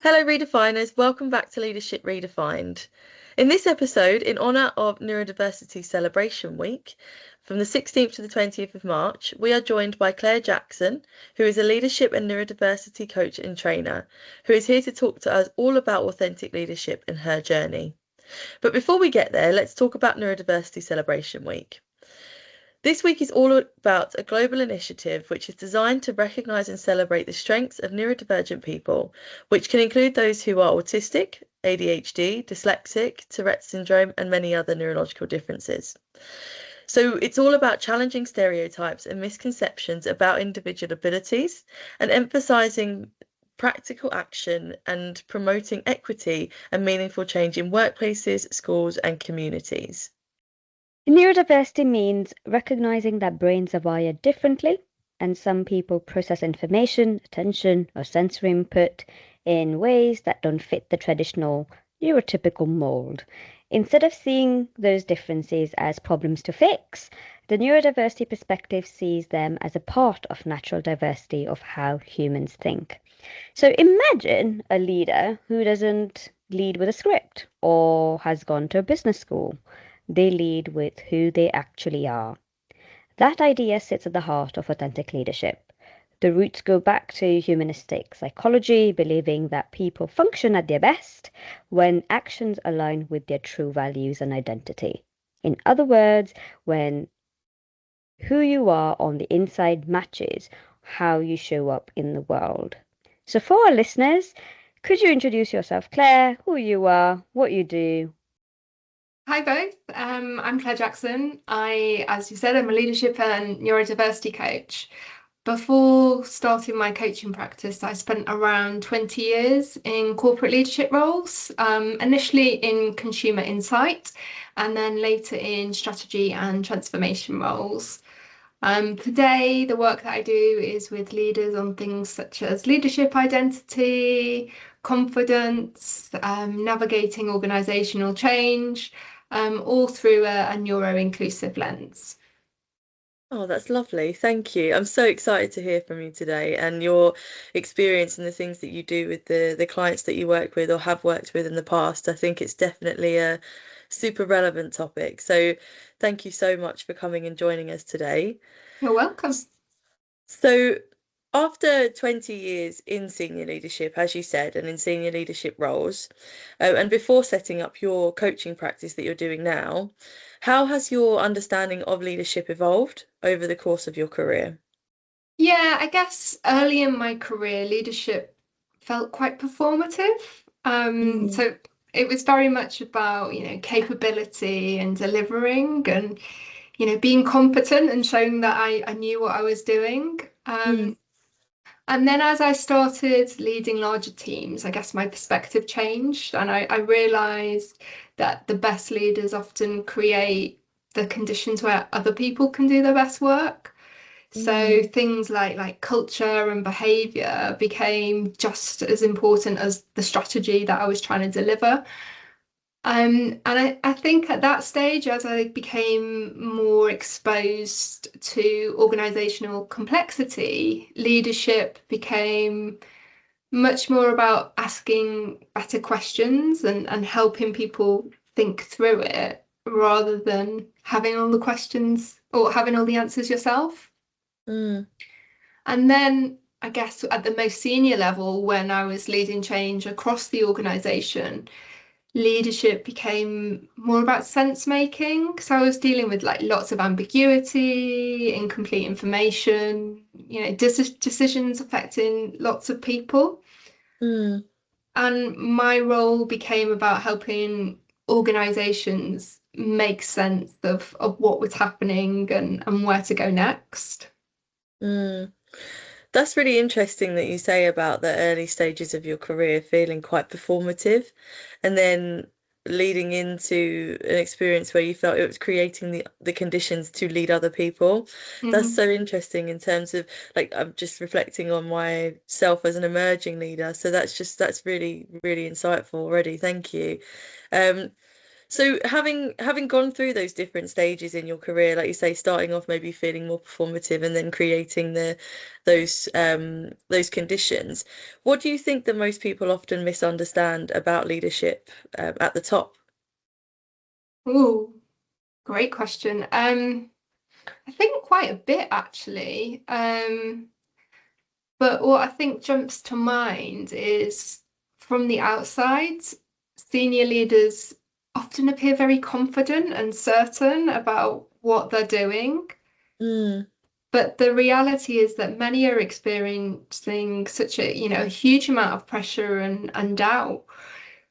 Hello, Redefiners. Welcome back to Leadership Redefined. In this episode, in honour of Neurodiversity Celebration Week, from the 16th to the 20th of March, we are joined by Claire Jackson, who is a Leadership and Neurodiversity Coach and trainer, who is here to talk to us all about authentic leadership and her journey. But before we get there, let's talk about Neurodiversity Celebration Week. This week is all about a global initiative which is designed to recognise and celebrate the strengths of neurodivergent people, which can include those who are autistic, ADHD, dyslexic, Tourette's syndrome, and many other neurological differences. So it's all about challenging stereotypes and misconceptions about individual abilities and emphasising practical action and promoting equity and meaningful change in workplaces, schools, and communities. Neurodiversity means recognizing that brains are wired differently, and some people process information, attention, or sensory input in ways that don't fit the traditional neurotypical mold. Instead of seeing those differences as problems to fix, the neurodiversity perspective sees them as a part of natural diversity of how humans think. So imagine a leader who doesn't lead with a script or has gone to a business school. They lead with who they actually are. That idea sits at the heart of authentic leadership. The roots go back to humanistic psychology, believing that people function at their best when actions align with their true values and identity. In other words, when who you are on the inside matches how you show up in the world. So, for our listeners, could you introduce yourself, Claire, who you are, what you do? Hi both. I'm Claire Jackson. As you said, I'm a leadership and neurodiversity coach. Before starting my coaching practice, I spent around 20 years in corporate leadership roles, initially in consumer insight, and then later in strategy and transformation roles. Today, the work that I do is with leaders on things such as leadership identity, confidence, navigating organizational change, all through a neuro-inclusive lens. Oh, that's lovely. Thank you. I'm so excited to hear from you today and your experience and the things that you do with the clients that you work with or have worked with in the past. I think it's definitely a super relevant topic. So thank you so much for coming and joining us today. You're welcome. So after 20 years in senior leadership, as you said, and in senior leadership roles, and before setting up your coaching practice that you're doing now, how has your understanding of leadership evolved over the course of your career? Yeah, I guess early in my career, leadership felt quite performative. Mm, So it was very much about, capability and delivering and, being competent and showing that I knew what I was doing. mm, And then as I started leading larger teams, I guess my perspective changed and I realized that the best leaders often create the conditions where other people can do their best work. So mm, things like culture and behavior became just as important as the strategy that I was trying to deliver. And I think at that stage, as I became more exposed to organizational complexity, leadership became much more about asking better questions and helping people think through it rather than having all the questions or having all the answers yourself. mm. And then I guess at the most senior level, when I was leading change across the organization, leadership became more about sense making. So I was dealing with like lots of ambiguity, incomplete information, decisions affecting lots of people. Mm. And my role became about helping organizations make sense of what was happening and where to go next. Mm. That's really interesting that you say about the early stages of your career feeling quite performative and then leading into an experience where you felt it was creating the conditions to lead other people. That's Mhm. so interesting in terms of like I'm just reflecting on myself as an emerging leader. So that's really, really insightful already. Thank you. Um, So having gone through those different stages in your career, like you say, starting off maybe feeling more performative and then creating those conditions, what do you think that most people often misunderstand about leadership at the top? Oh, great question. I think quite a bit actually. But what I think jumps to mind is from the outside, senior leaders often appear very confident and certain about what they're doing. Mm, But the reality is that many are experiencing such a huge amount of pressure and doubt.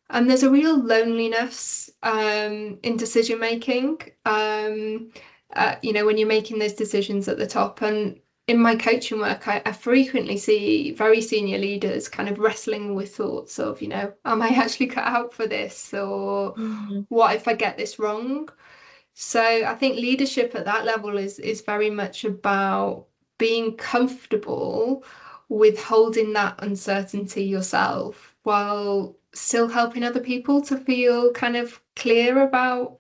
And there's a real loneliness in decision making, when you're making those decisions at the top. And in my coaching work, I frequently see very senior leaders kind of wrestling with thoughts of, am I actually cut out for this? Or mm, what if I get this wrong? So I think leadership at that level is very much about being comfortable with holding that uncertainty yourself while still helping other people to feel kind of clear about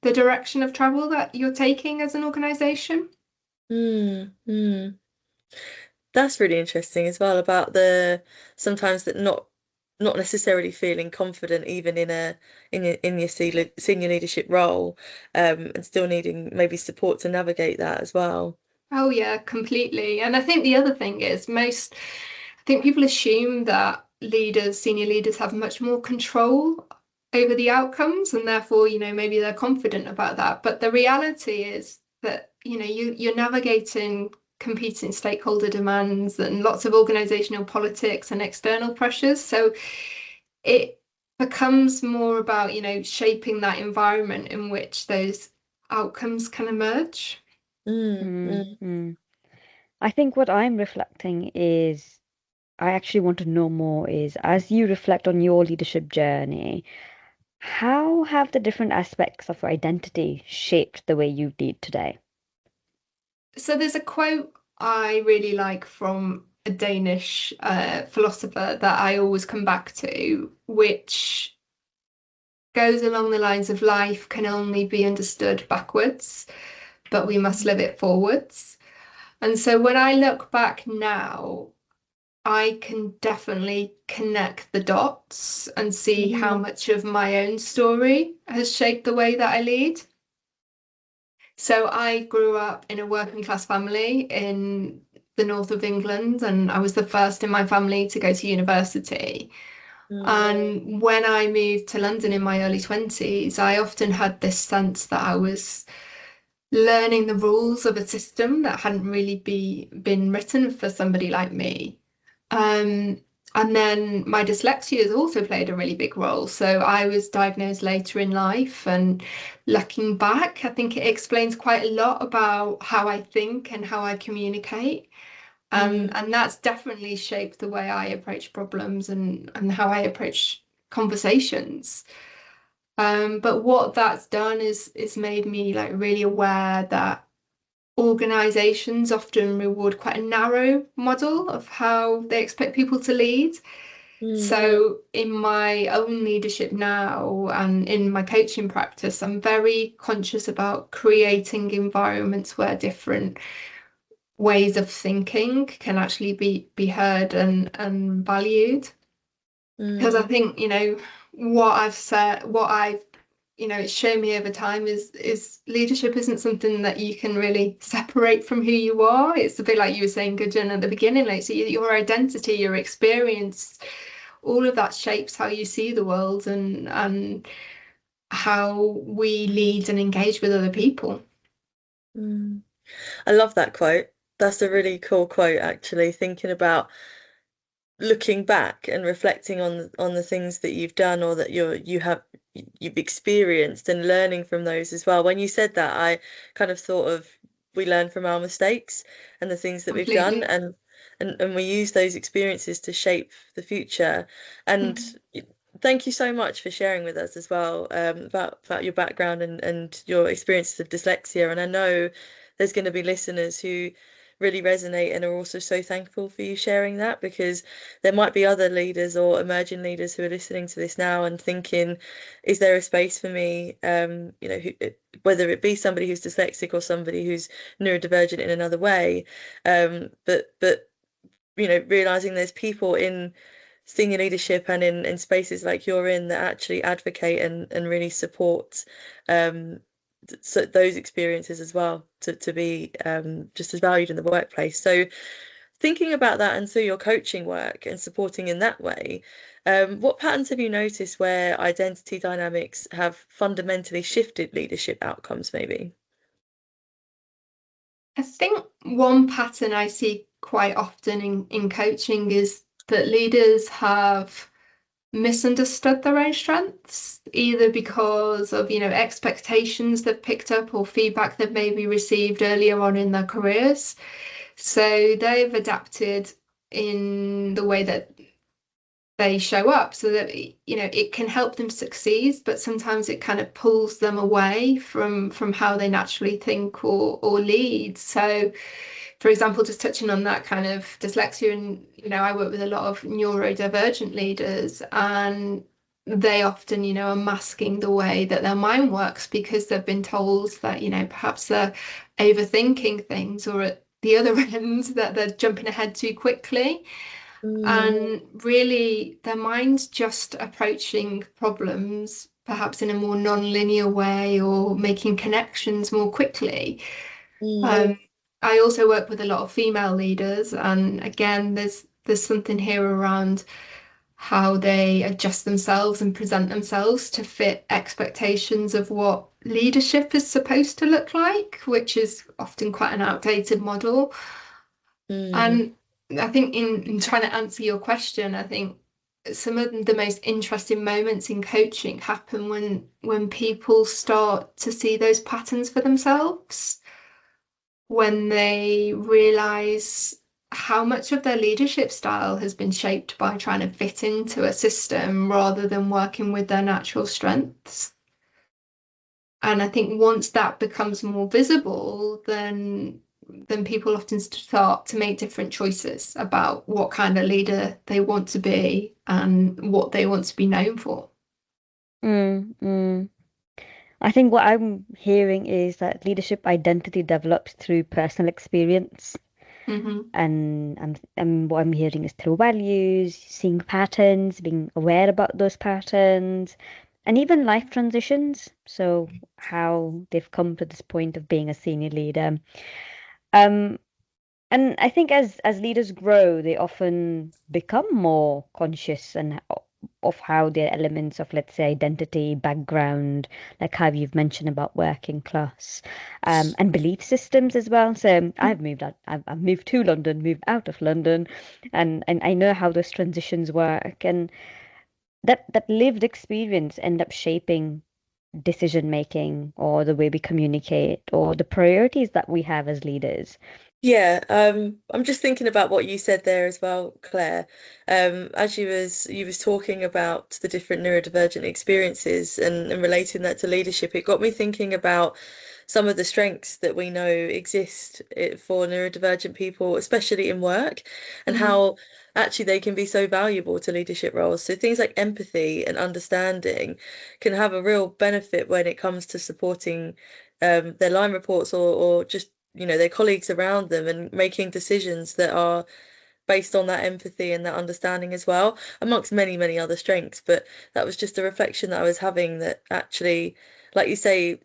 the direction of travel that you're taking as an organization. mm. That's really interesting as well about the sometimes that not necessarily feeling confident even in your senior leadership role, and still needing maybe support to navigate that as well. Oh yeah, completely. And I think the other thing is I think people assume that senior leaders have much more control over the outcomes and therefore, maybe they're confident about that. But the reality is that, you're navigating competing stakeholder demands and lots of organizational politics and external pressures. So it becomes more about, shaping that environment in which those outcomes can emerge. Mm, Mm, mm, mm. I think what I'm reflecting is, I actually want to know more is, as you reflect on your leadership journey, how have the different aspects of your identity shaped the way you lead today? So there's a quote I really like from a Danish philosopher that I always come back to, which goes along the lines of life can only be understood backwards, but we must live it forwards. And so when I look back now, I can definitely connect the dots and see how mm, much of my own story has shaped the way that I lead. So I grew up in a working class family in the north of England, and I was the first in my family to go to university. mm, And when I moved to London in my early 20s, I often had this sense that I was learning the rules of a system that hadn't really been written for somebody like me. Um, and then my dyslexia has also played a really big role. So I was diagnosed later in life, and looking back, I think it explains quite a lot about how I think and how I communicate. mm, And that's definitely shaped the way I approach problems and how I approach conversations. But what that's done is made me like really aware that organizations often reward quite a narrow model of how they expect people to lead. mm, So in my own leadership now and in my coaching practice, I'm very conscious about creating environments where different ways of thinking can actually be heard and valued. Because I mm, think, what I've said, it's shown me over time is leadership isn't something that you can really separate from who you are. It's a bit like you were saying, Gudrun, at the beginning, like so your identity, your experience, all of that shapes how you see the world and how we lead and engage with other people. mm. I love that quote. That's a really cool quote, actually, thinking about looking back and reflecting on the things that you've done or that you've experienced and learning from those as well. When you said that, I kind of thought of we learn from our mistakes and the things that we've done Completely. and we use those experiences to shape the future. And Mhm. thank you so much for sharing with us as well, about your background and your experiences of dyslexia. And I know there's going to be listeners who really resonate and are also so thankful for you sharing that, because there might be other leaders or emerging leaders who are listening to this now and thinking, is there a space for me? Whether it be somebody who's dyslexic or somebody who's neurodivergent in another way, but realizing there's people in senior leadership and in spaces like you're in that actually advocate and really support so those experiences as well to be just as valued in the workplace. So thinking about that and through your coaching work and supporting in that way, what patterns have you noticed where identity dynamics have fundamentally shifted leadership outcomes, maybe? I think one pattern I see quite often in coaching is that leaders have misunderstood their own strengths, either because of, expectations they've picked up or feedback they've maybe received earlier on in their careers. So they've adapted in the way that they show up so that it can help them succeed, but sometimes it kind of pulls them away from how they naturally think or lead. So for example, just touching on that kind of dyslexia, and I work with a lot of neurodivergent leaders, and they often are masking the way that their mind works because they've been told that perhaps they're overthinking things, or at the other end that they're jumping ahead too quickly. And really, their mind's just approaching problems perhaps in a more non-linear way or making connections more quickly. Um, I also work with a lot of female leaders, and again, there's something here around how they adjust themselves and present themselves to fit expectations of what leadership is supposed to look like, which is often quite an outdated model. And I think in trying to answer your question, I think some of the most interesting moments in coaching happen when people start to see those patterns for themselves, when they realize how much of their leadership style has been shaped by trying to fit into a system rather than working with their natural strengths. And I think once that becomes more visible, then people often start to make different choices about what kind of leader they want to be and what they want to be known for. Mm, mm. I think what I'm hearing is that leadership identity develops through personal experience. Mm-hmm. And what I'm hearing is through values, seeing patterns, being aware about those patterns, and even life transitions. So how they've come to this point of being a senior leader. Um, and I think as leaders grow, they often become more conscious and of how their elements of, let's say, identity, background, like how you've mentioned about working class, and belief systems as well. So I've moved out, I've moved to London, moved out of London, and I know how those transitions work, and that lived experience end up shaping decision making or the way we communicate or the priorities that we have as leaders. Yeah, I'm just thinking about what you said there as well, Claire. As you was talking about the different neurodivergent experiences and relating that to leadership, it got me thinking about some of the strengths that we know exist for neurodivergent people, especially in work, and Mm-hmm. how actually they can be so valuable to leadership roles. So things like empathy and understanding can have a real benefit when it comes to supporting their line reports or just their colleagues around them and making decisions that are based on that empathy and that understanding as well, amongst many, many other strengths. But that was just a reflection that I was having, that actually, like you say,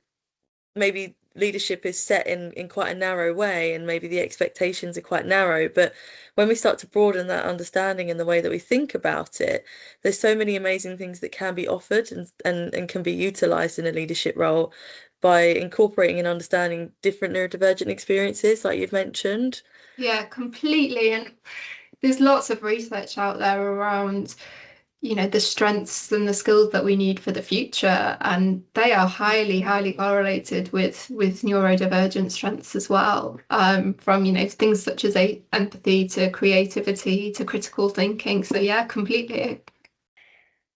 maybe leadership is set in quite a narrow way and maybe the expectations are quite narrow, but when we start to broaden that understanding and the way that we think about it, there's so many amazing things that can be offered and can be utilized in a leadership role by incorporating and understanding different neurodivergent experiences like you've mentioned. Yeah, completely. And there's lots of research out there around, the strengths and the skills that we need for the future, and they are highly, highly correlated with neurodivergent strengths as well. From, things such as empathy to creativity to critical thinking. So yeah, completely.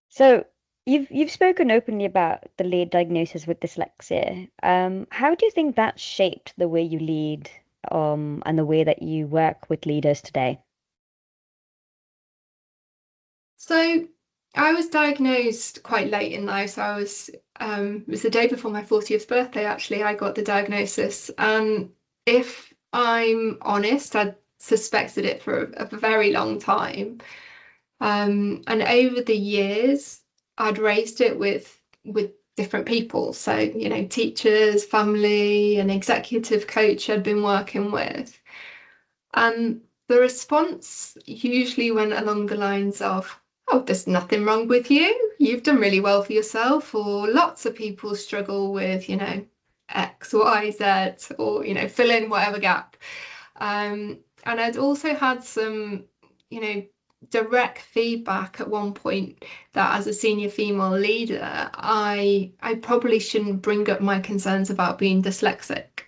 So you've spoken openly about the late diagnosis with dyslexia. How do you think that shaped the way you lead and the way that you work with leaders today? So I was diagnosed quite late in life. So it was the day before my 40th birthday, actually, I got the diagnosis. And if I'm honest, I'd suspected it for a very long time. And over the years, I'd raised it with different people. So, teachers, family, an executive coach I'd been working with. And the response usually went along the lines of, oh, there's nothing wrong with you. You've done really well for yourself. Or lots of people struggle with, X, Y, Z, or, fill in whatever gap. And I'd also had some, direct feedback at one point that as a senior female leader, I probably shouldn't bring up my concerns about being dyslexic.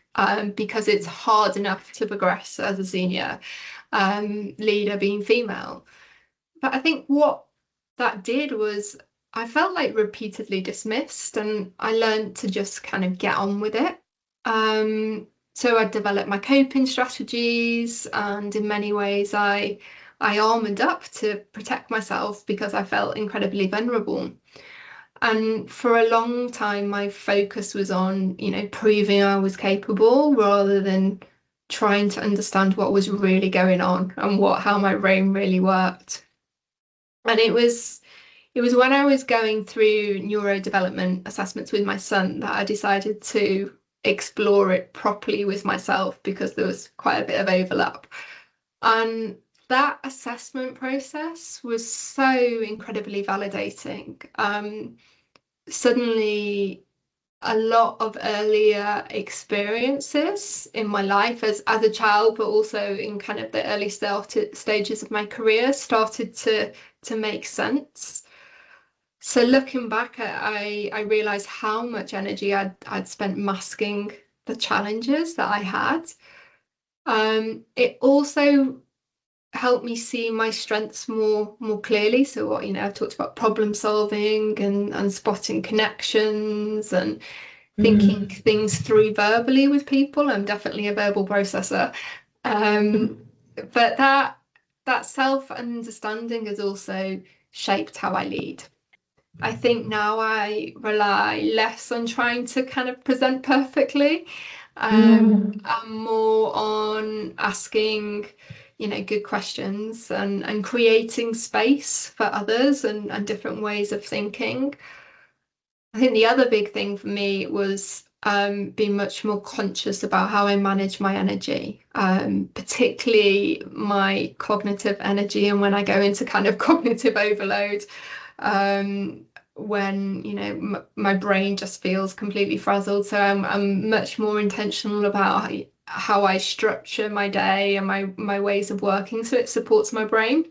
Because it's hard enough to progress as a senior leader being female. But I think what that did was I felt like repeatedly dismissed, and I learned to just kind of get on with it. So I developed my coping strategies, and in many ways I armored up to protect myself because I felt incredibly vulnerable. And for a long time, my focus was on, proving I was capable rather than trying to understand what was really going on and how my brain really worked. And it was when I was going through neurodevelopment assessments with my son that I decided to explore it properly with myself because there was quite a bit of overlap. And that assessment process was so incredibly validating. Suddenly a lot of earlier experiences in my life as a child, but also in kind of the early stages of my career started to make sense. So looking back, I realized how much energy I'd spent masking the challenges that I had. It also helped me see my strengths more clearly. So what, I've talked about problem solving and spotting connections and thinking things through verbally with people. I'm definitely a verbal processor. But that self-understanding has also shaped how I lead. I think now I rely less on trying to kind of present perfectly, and more on asking, good questions and creating space for others and different ways of thinking. I think the other big thing for me was being much more conscious about how I manage my energy, particularly my cognitive energy, and when I go into kind of cognitive overload, when my brain just feels completely frazzled. So I'm much more intentional about how I structure my day and my ways of working so it supports my brain.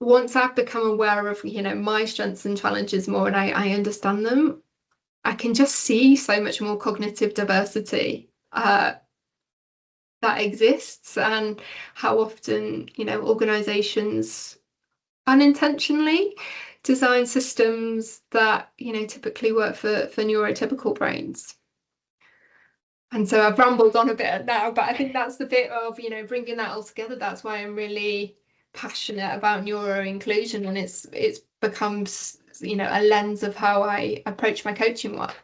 Once I've become aware of my strengths and challenges more, and I understand them, I can just see so much more cognitive diversity that exists, and how often organizations unintentionally design systems that typically work for neurotypical brains. And so I've rambled on a bit now, but I think that's the bit of bringing that all together. That's why I'm really passionate about neuro inclusion, and it's becomes a lens of how I approach my coaching work.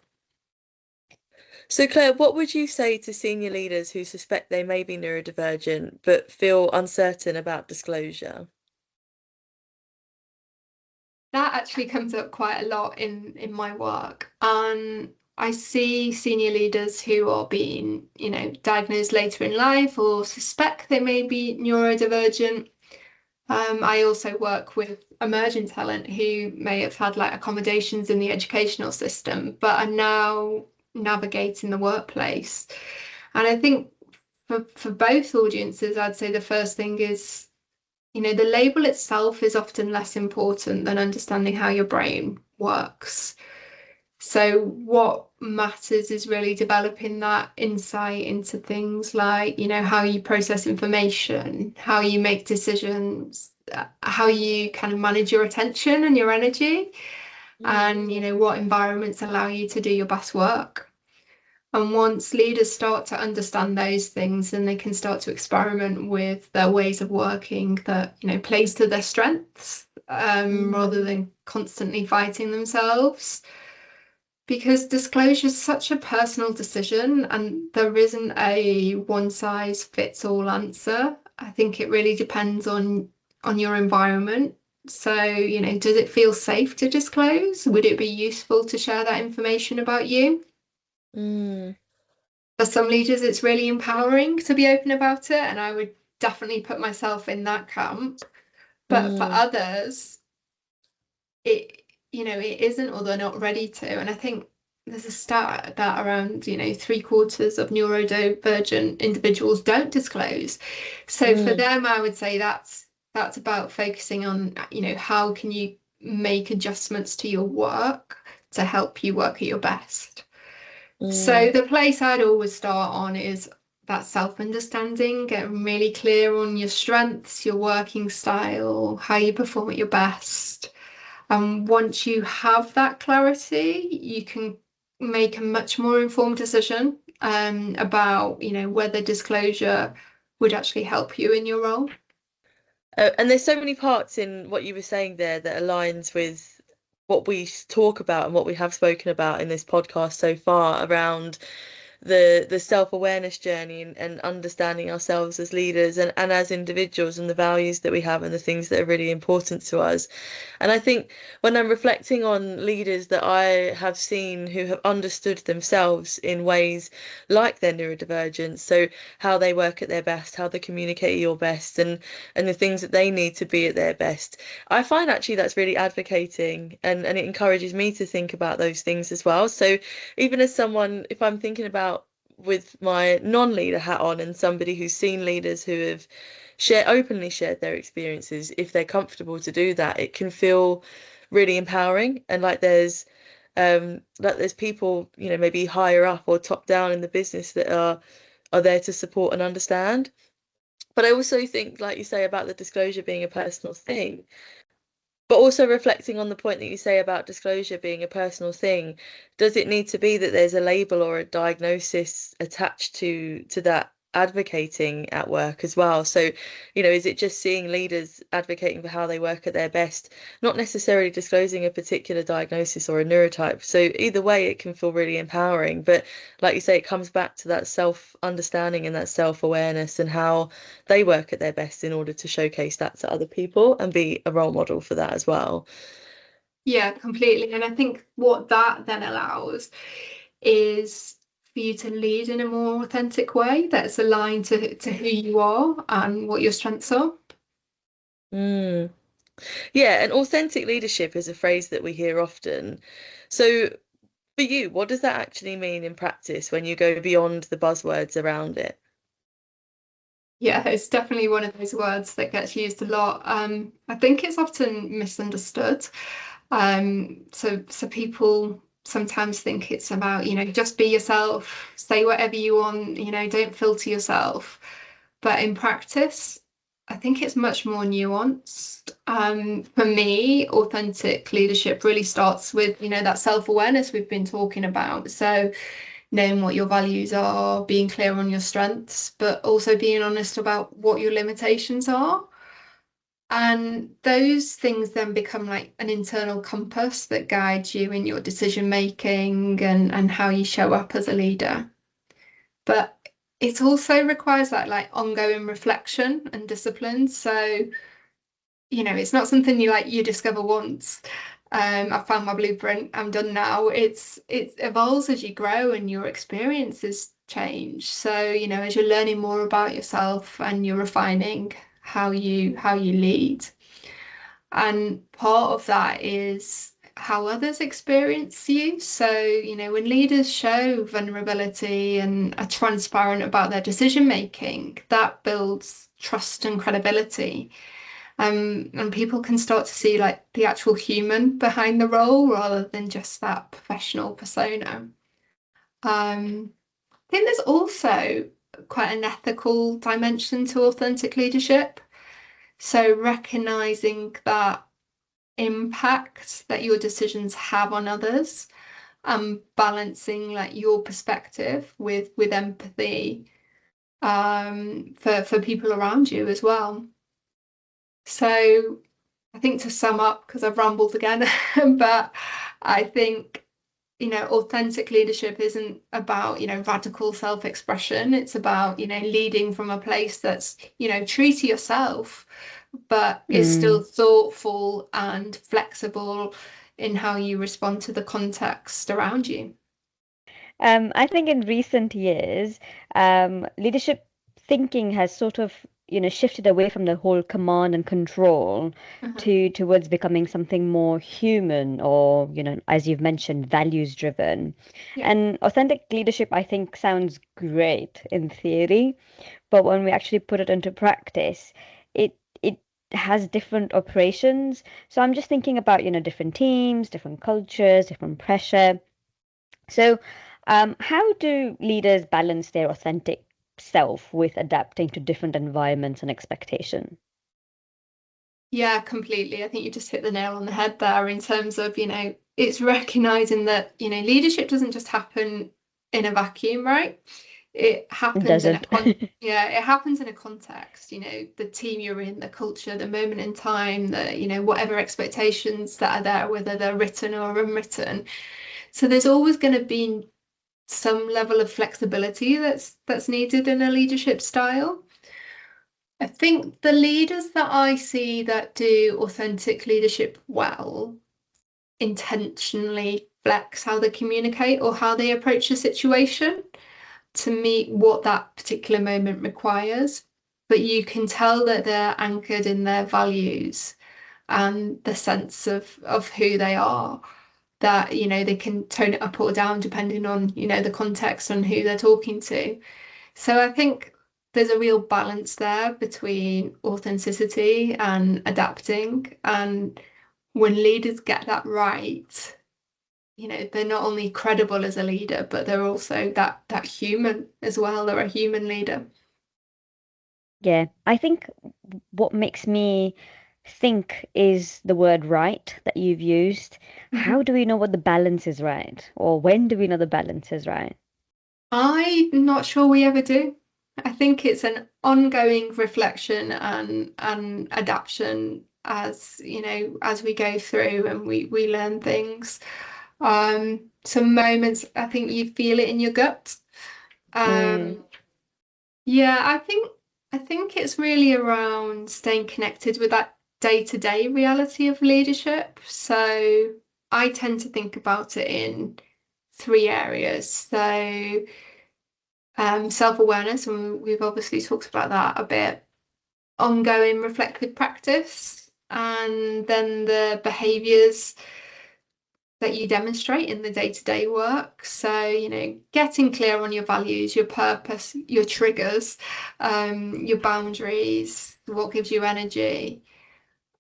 So, Claire, what would you say to senior leaders who suspect they may be neurodivergent but feel uncertain about disclosure? That actually comes up quite a lot in my work. And I see senior leaders who are being, diagnosed later in life or suspect they may be neurodivergent. I also work with emerging talent who may have had like accommodations in the educational system, but are now navigating the workplace. And I think for both audiences, I'd say the first thing is, the label itself is often less important than understanding how your brain works. So what matters is really developing that insight into things like, how you process information, how you make decisions, how you kind of manage your attention and your energy, and, what environments allow you to do your best work. And once leaders start to understand those things, then they can start to experiment with their ways of working that, plays to their strengths, rather than constantly fighting themselves. Because disclosure is such a personal decision, and there isn't a one size fits all answer. I think it really depends on your environment. So, does it feel safe to disclose? Would it be useful to share that information about you? Mm. For some leaders, it's really empowering to be open about it, and I would definitely put myself in that camp. But for others, it isn't, or they're not ready to. And I think there's a stat that around, 3/4 of neurodivergent individuals don't disclose. So for them, I would say that's about focusing on, how can you make adjustments to your work to help you work at your best. So the place I'd always start on is that self-understanding, getting really clear on your strengths, your working style, how you perform at your best. And once you have that clarity, you can make a much more informed decision about, whether disclosure would actually help you in your role. And there's so many parts in what you were saying there that aligns with what we talk about and what we have spoken about in this podcast so far around the self-awareness journey and understanding ourselves as leaders and as individuals and the values that we have and the things that are really important to us. And I think when I'm reflecting on leaders that I have seen who have understood themselves in ways like their neurodivergence, so how they work at their best, how they communicate at your best, and the things that they need to be at their best, I find actually that's really advocating and it encourages me to think about those things as well. So even as someone, if I'm thinking about with my non-leader hat on and somebody who's seen leaders who have openly shared their experiences, if they're comfortable to do that, it can feel really empowering. And like there's people, maybe higher up or top down in the business that are there to support and understand. But I also think, like you say, about the disclosure being a personal thing, but also reflecting on the point that you say about disclosure being a personal thing, does it need to be that there's a label or a diagnosis attached to that advocating at work as well? So, is it just seeing leaders advocating for how they work at their best, not necessarily disclosing a particular diagnosis or a neurotype? So either way, it can feel really empowering. But like you say, it comes back to that self-understanding and that self-awareness and how they work at their best in order to showcase that to other people and be a role model for that as well. Yeah, completely. And I think what that then allows is for you to lead in a more authentic way that's aligned to who you are and what your strengths are. Mm. Yeah, and authentic leadership is a phrase that we hear often. So for you, what does that actually mean in practice when you go beyond the buzzwords around it? Yeah, it's definitely one of those words that gets used a lot. I think it's often misunderstood. So people sometimes think it's about, just be yourself, say whatever you want, don't filter yourself. But in practice, I think it's much more nuanced. For me, authentic leadership really starts with, that self-awareness we've been talking about. So knowing what your values are, being clear on your strengths, but also being honest about what your limitations are. And those things then become like an internal compass that guides you in your decision making and how you show up as a leader. But it also requires that like ongoing reflection and discipline. So, it's not something you discover once. I've found my blueprint, I'm done now. It evolves as you grow and your experiences change. So, as you're learning more about yourself and you're refining how you lead. And part of that is how others experience you. So, when leaders show vulnerability and are transparent about their decision making, that builds trust and credibility. And people can start to see like the actual human behind the role rather than just that professional persona. I think there's also quite an ethical dimension to authentic leadership. So recognizing that impact that your decisions have on others, and balancing like your perspective with empathy for people around you as well. So I think to sum up, because I've rambled again, but I think, authentic leadership isn't about, radical self-expression. It's about, leading from a place that's, true to yourself, but is still thoughtful and flexible in how you respond to the context around you. I think in recent years, leadership thinking has sort of, shifted away from the whole command and control Uh-huh. towards becoming something more human or, as you've mentioned, values driven. Yeah. And authentic leadership, I think, sounds great in theory, but when we actually put it into practice, it has different operations. So I'm just thinking about, different teams, different cultures, different pressure. So, how do leaders balance their authentic self with adapting to different environments and expectation? Yeah, completely. I think you just hit the nail on the head there in terms of, it's recognizing that, leadership doesn't just happen in a vacuum, right? It It happens in a doesn't. yeah, it happens in a context, the team you're in, the culture, the moment in time, whatever expectations that are there, whether they're written or unwritten. So there's always going to be some level of flexibility that's needed in a leadership style. I think the leaders that I see that do authentic leadership well intentionally flex how they communicate or how they approach a situation to meet what that particular moment requires. But you can tell that they're anchored in their values and the sense of who they are, that, they can tone it up or down depending on, the context and who they're talking to. So I think there's a real balance there between authenticity and adapting. And when leaders get that right, they're not only credible as a leader, but they're also that human as well. They're a human leader. Yeah, I think what makes me think is the word right that you've used. Mhm. How do we know what the balance is right? Or when do we know the balance is right? I'm not sure we ever do. I think it's an ongoing reflection and adaptation as as we go through and we learn things. Some moments I think you feel it in your gut. Mm, Yeah, I think it's really around staying connected with that day-to-day reality of leadership. So I tend to think about it in three areas. So self-awareness, and we've obviously talked about that a bit, ongoing reflective practice, and then the behaviors that you demonstrate in the day-to-day work. So, getting clear on your values, your purpose, your triggers, your boundaries, what gives you energy.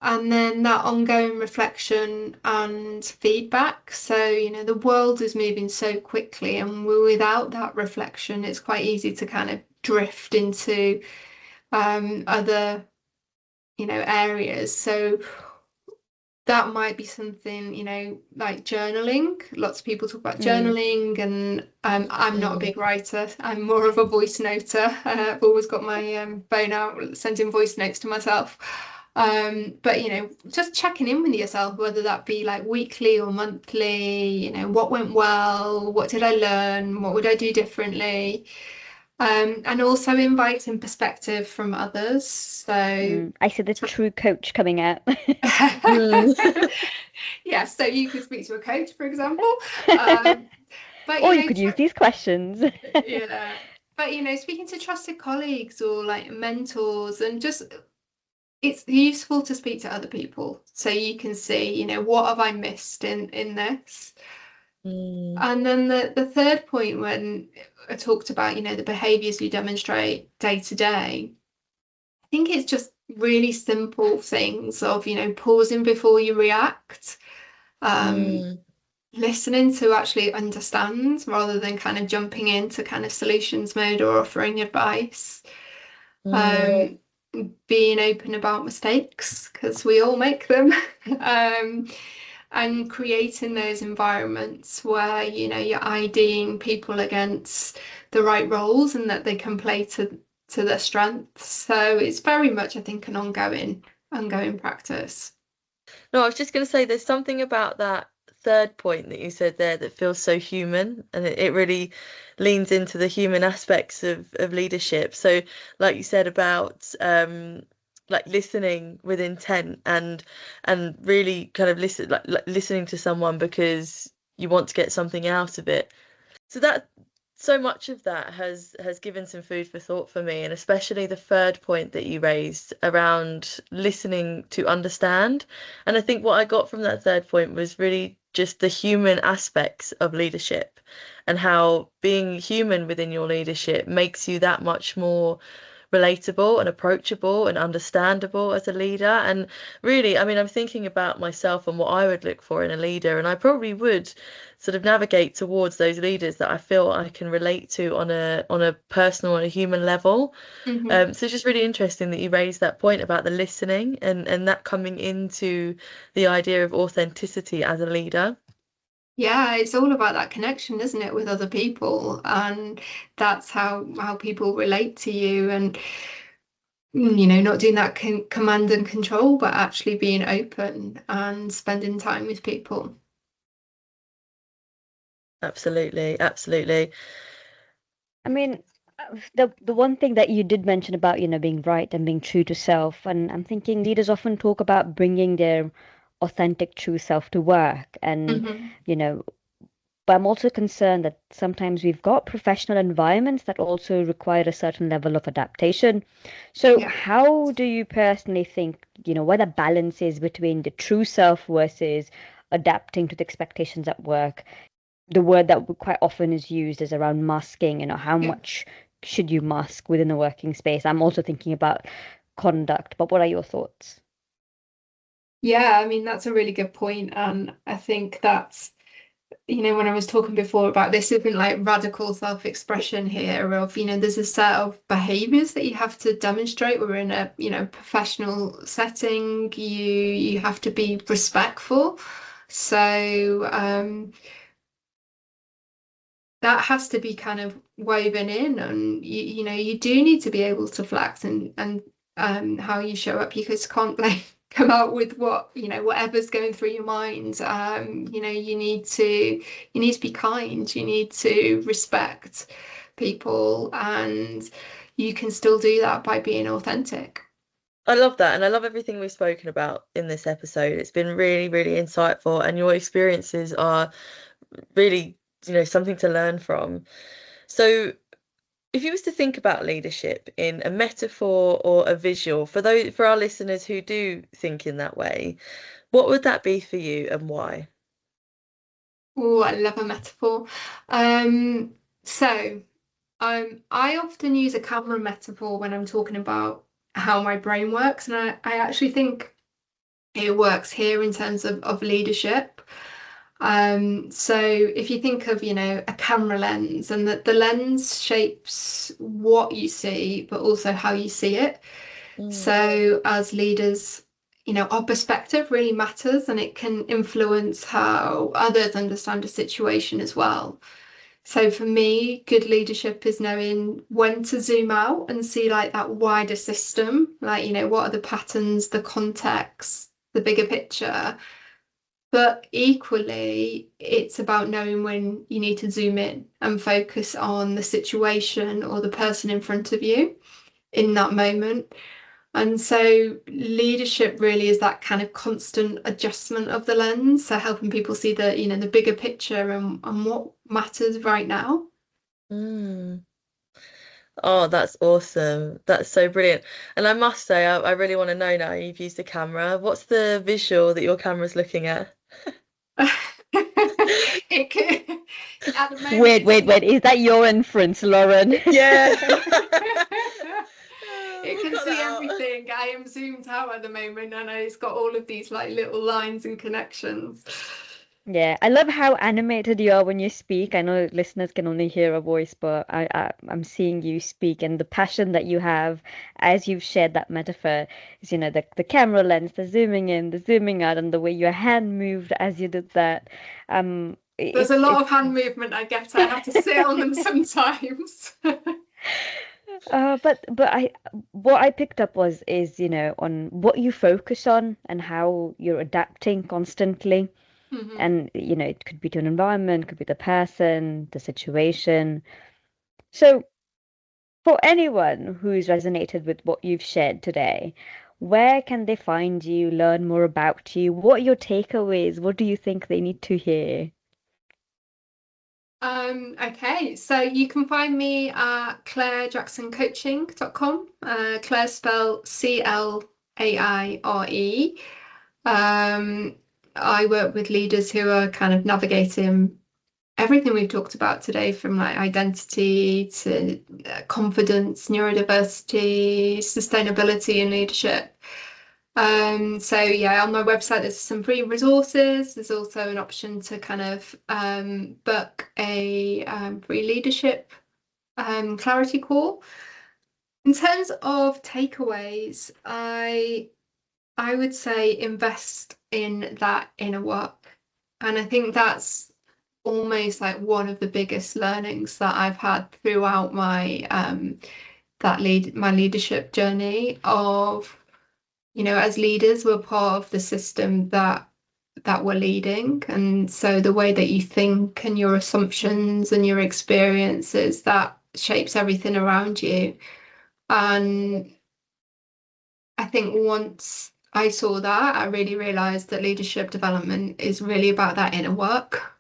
And then that ongoing reflection and feedback. So, the world is moving so quickly, and without that reflection, it's quite easy to kind of drift into other, areas. So that might be something, like journaling. Lots of people talk about mm, journaling, and I'm not a Mm. big writer. I'm more of a voice noter. I've always got my phone out, sending voice notes to myself. But just checking in with yourself, whether that be like weekly or monthly, what went well, what did I learn, what would I do differently? And also inviting perspective from others. So I see the true coach coming out. Mm. yeah, so you could speak to a coach, for example. Um, but Or you could use these questions. yeah, but speaking to trusted colleagues or like mentors, and just it's useful to speak to other people so you can see, what have I missed in this. Mm. And then the third point, when I talked about, the behaviors you demonstrate day to day, I think it's just really simple things of, pausing before you react. Um, Mm. Listening to actually understand rather than kind of jumping into kind of solutions mode or offering advice. Mm. Um, Being open about mistakes because we all make them. and creating those environments where, you're IDing people against the right roles and that they can play to their strengths. So it's very much, I think, an ongoing practice. No, I was just going to say there's something about that third point that you said there that feels so human, and it really leans into the human aspects of leadership. So, like you said about like listening with intent and really kind of like listening to someone because you want to get something out of it. So that so much of that has given some food for thought for me, and especially the third point that you raised around listening to understand. And I think what I got from that third point was really just the human aspects of leadership and how being human within your leadership makes you that much more relatable and approachable and understandable as a leader. And really, I mean, I'm thinking about myself and what I would look for in a leader, and I probably would sort of navigate towards those leaders that I feel I can relate to on a personal and a human level. Hmm. So it's just really interesting that you raised that point about the listening and that coming into the idea of authenticity as a leader. Yeah, it's all about that connection, isn't it, with other people, and that's how people relate to you, and not doing that command and control, but actually being open and spending time with people. Absolutely, absolutely. I mean, the one thing that you did mention about, being right and being true to self, and I'm thinking leaders often talk about bringing their authentic true self to work, and Hmm. you know, but I'm also concerned that sometimes we've got professional environments that also require a certain level of adaptation. So Yeah. how do you personally think, what the balance is between the true self versus adapting to the expectations at work? The word that quite often is used is around masking, how Yeah. much should you mask within the working space? I'm also thinking about conduct, but what are your thoughts? Yeah, I mean, that's a really good point. And I think that's, when I was talking before about this isn't like radical self-expression here of, there's a set of behaviors that you have to demonstrate. We're in a, professional setting. You have to be respectful. So that has to be kind of woven in, and you do need to be able to flex and how you show up. You just can't like come out with whatever's going through your mind. You need to be kind. You need to respect people, and you can still do that by being authentic. I love that, and I love everything we've spoken about in this episode. It's been really, really insightful, and your experiences are really, something to learn from. So, if you was to think about leadership in a metaphor or a visual, for our listeners who do think in that way, what would that be for you and why? Oh, I love a metaphor. Um, so. I often use a camera metaphor when I'm talking about how my brain works, and I actually think it works here in terms of leadership. So if you think of, a camera lens, and that the lens shapes what you see, but also how you see it. Mm, So as leaders, our perspective really matters, and it can influence how others understand a situation as well. So for me, good leadership is knowing when to zoom out and see like that wider system, like, what are the patterns, the context, the bigger picture. But equally, it's about knowing when you need to zoom in and focus on the situation or the person in front of you in that moment. And so leadership really is that kind of constant adjustment of the lens, so helping people see the bigger picture and what matters right now. mm. Oh, that's awesome. That's so brilliant. And I must say, I really want to know now you've used the camera. What's the visual that your camera's looking at? It could, at the moment Wait, it's wait, wait. Is that your inference, Lauren? Yeah. it We'll can cut see that out. everything. I am zoomed out at the moment, and it's got all of these like little lines and connections. Yeah, I love how animated you are when you speak. I know listeners can only hear a voice, but I'm seeing you speak, and the passion that you have as you've shared that metaphor is, the camera lens, the zooming in, the zooming out, and the way your hand moved as you did that. There's a It's lot it's of hand movement I get. I have to sit on them sometimes. but I what I picked up is, on what you focus on and how you're adapting constantly. Mhm. And, it could be to an environment, could be the person, the situation. So, for anyone who's resonated with what you've shared today, where can they find you, learn more about you? What are your takeaways? What do you think they need to hear? Okay, so you can find me at clairejacksoncoaching.com. Claire spelled Claire. I work with leaders who are kind of navigating everything we've talked about today, from like identity to confidence, neurodiversity, sustainability, and leadership. So yeah, on my website there's some free resources. There's also an option to kind of book a free leadership clarity call. In terms of takeaways, I would say invest in that inner work. And I think that's almost like one of the biggest learnings that I've had throughout my leadership journey of, as leaders, we're part of the system that we're leading. And so the way that you think and your assumptions and your experiences, that shapes everything around you. And I think once I saw that, I really realized that leadership development is really about that inner work,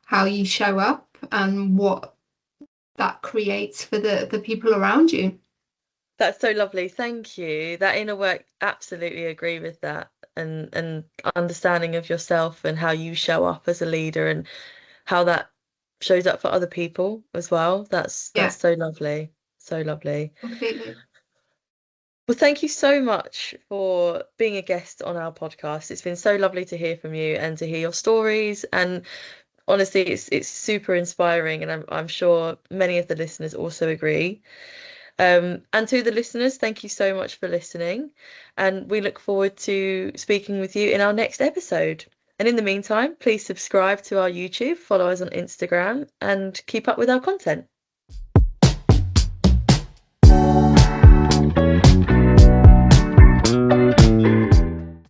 how you show up and what that creates for the people around you. That's so lovely. Thank you. That inner work, absolutely agree with that. And understanding of yourself and how you show up as a leader and how that shows up for other people as well. That's Yeah, so lovely. So lovely. completely. Well, thank you so much for being a guest on our podcast. It's been so lovely to hear from you and to hear your stories. And honestly, it's super inspiring, and I'm sure many of the listeners also agree. And to the listeners, thank you so much for listening. And we look forward to speaking with you in our next episode. And in the meantime, please subscribe to our YouTube, follow us on Instagram, and keep up with our content.